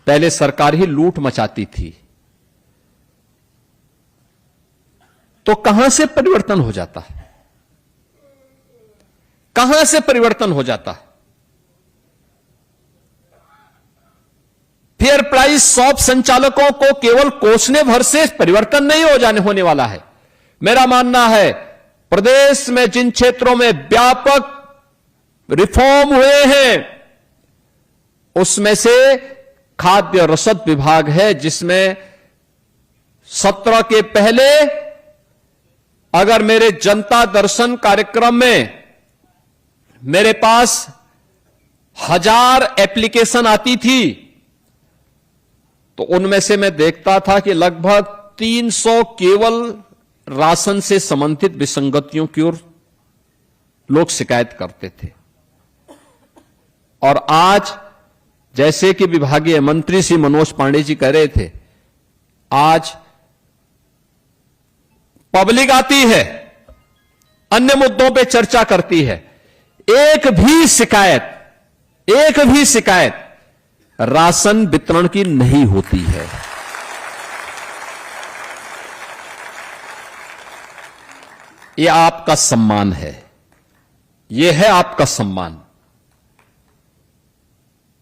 पहले सरकार ही लूट मचाती थी, तो कहां से परिवर्तन हो जाता है? कहां से परिवर्तन हो जाता है? फेयर प्राइस शॉप संचालकों को केवल कोसने भर से परिवर्तन नहीं होने वाला है। मेरा मानना है प्रदेश में जिन क्षेत्रों में व्यापक रिफॉर्म हुए हैं उसमें से खाद्य रसद विभाग है, जिसमें 17 के पहले अगर मेरे जनता दर्शन कार्यक्रम में मेरे पास 1000 एप्लीकेशन आती थी तो उनमें से मैं देखता था कि लगभग 300 केवल राशन से संबंधित विसंगतियों की ओर लोग शिकायत करते थे। और आज जैसे कि विभागीय मंत्री श्री मनोज पांडे जी कह रहे थे, आज पब्लिक आती है, अन्य मुद्दों पे चर्चा करती है, एक भी शिकायत राशन वितरण की नहीं होती है। यह आपका सम्मान है, यह है आपका सम्मान,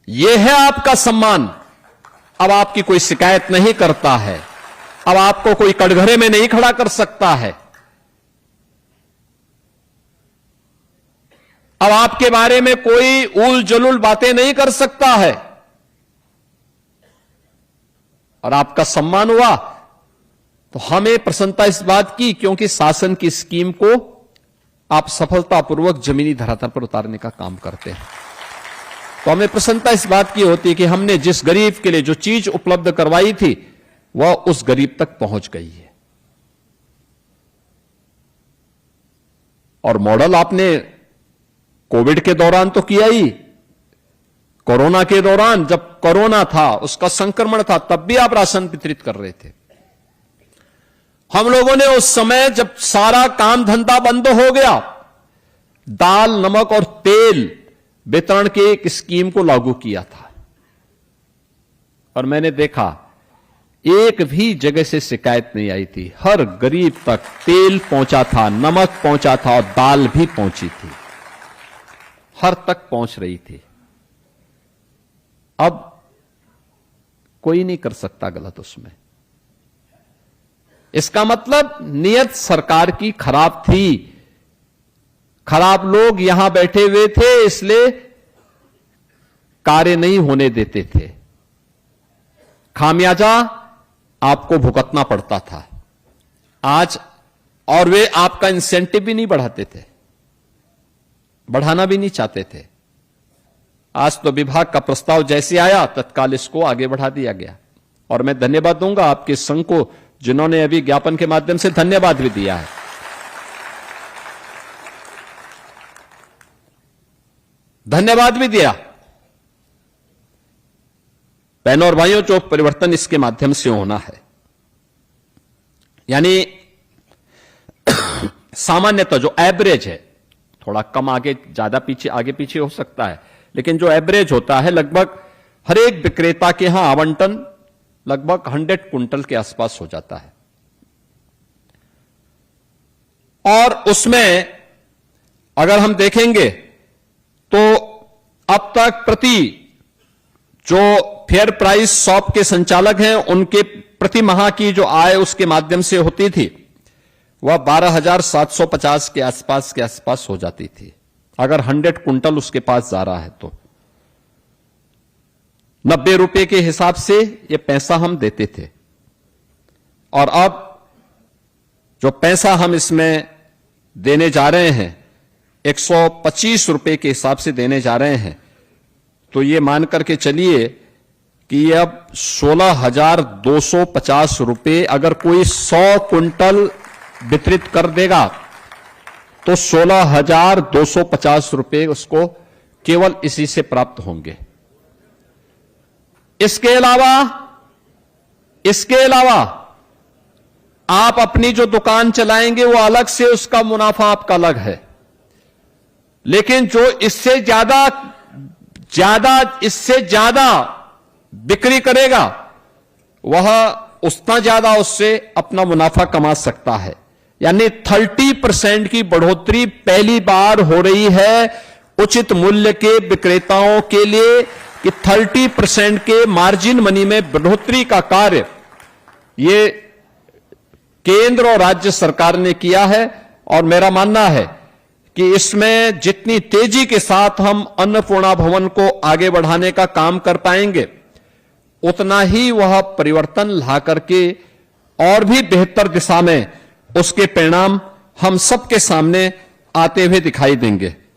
यह है आपका सम्मान। अब आपकी कोई शिकायत नहीं करता है, अब आपको कोई कटघरे में नहीं खड़ा कर सकता है, अब आपके बारे में कोई उल जलूल बातें नहीं कर सकता है, और आपका सम्मान हुआ तो हमें प्रसन्नता इस बात की, क्योंकि शासन की स्कीम को आप सफलतापूर्वक जमीनी धरातल पर उतारने का काम करते हैं। तो हमें प्रसन्नता इस बात की होती है कि हमने जिस गरीब के लिए जो चीज उपलब्ध करवाई थी वह उस गरीब तक पहुंच गई है। और मॉडल आपने कोविड के दौरान तो किया ही, कोरोना के दौरान जब कोरोना था, उसका संक्रमण था, तब भी आप राशन वितरित कर रहे थे। हम लोगों ने उस समय जब सारा काम धंधा बंद हो गया, दाल, नमक और तेल वितरण की एक स्कीम को लागू किया था। और मैंने देखा एक भी जगह से शिकायत नहीं आई थी, हर गरीब तक तेल पहुंचा था, नमक पहुंचा था और दाल भी पहुंची थी, हर तक पहुंच रही थी। अब कोई नहीं कर सकता गलत उसमें। इसका मतलब नियत सरकार की खराब थी, खराब लोग यहां बैठे हुए थे, इसलिए कार्य नहीं होने देते थे, खामियाजा आपको भुगतना पड़ता था। आज और वे आपका इंसेंटिव भी नहीं बढ़ाते थे, बढ़ाना भी नहीं चाहते थे। आज तो विभाग का प्रस्ताव जैसे आया तत्काल इसको आगे बढ़ा दिया गया। और मैं धन्यवाद दूंगा आपके संघ को, जिन्होंने अभी ज्ञापन के माध्यम से धन्यवाद भी दिया है। धन्यवाद भी दिया। बहनों और भाइयों, जो परिवर्तन इसके माध्यम से होना है, यानी सामान्यतः जो एवरेज है, थोड़ा कम आगे ज्यादा पीछे आगे पीछे हो सकता है, लेकिन जो एवरेज होता है लगभग हर एक विक्रेता के यहां आवंटन लगभग 100 कुंटल के आसपास हो जाता है। और उसमें अगर हम देखेंगे तो अब तक प्रति जो फेयर प्राइस शॉप के संचालक हैं उनके प्रति माह की जो आय उसके माध्यम से होती थी वह 12,750 के आसपास हो जाती थी। अगर 100 कुंटल उसके पास जा रहा है तो 90 रुपए के हिसाब से ये पैसा हम देते थे। और अब जो पैसा हम इसमें देने जा रहे हैं 125 रुपए के हिसाब से देने जा रहे हैं, तो ये मान करके चलिए कि ये अब 16,250 रुपए, अगर कोई 100 कुंटल वितरित कर देगा तो 16,250 रुपए उसको केवल इसी से प्राप्त होंगे। इसके अलावा आप अपनी जो दुकान चलाएंगे वो अलग से, उसका मुनाफा आपका अलग है। लेकिन जो इससे ज्यादा बिक्री करेगा वह उतना ज्यादा उससे अपना मुनाफा कमा सकता है। यानी 30% की बढ़ोतरी पहली बार हो रही है उचित मूल्य के विक्रेताओं के लिए कि 30% के मार्जिन मनी में बढ़ोतरी का कार्य ये केंद्र और राज्य सरकार ने किया है। और मेरा मानना है कि इसमें जितनी तेजी के साथ हम अन्नपूर्णा भवन को आगे बढ़ाने का काम कर पाएंगे उतना ही वह परिवर्तन ला करके और भी बेहतर दिशा में उसके परिणाम हम सबके सामने आते हुए दिखाई देंगे।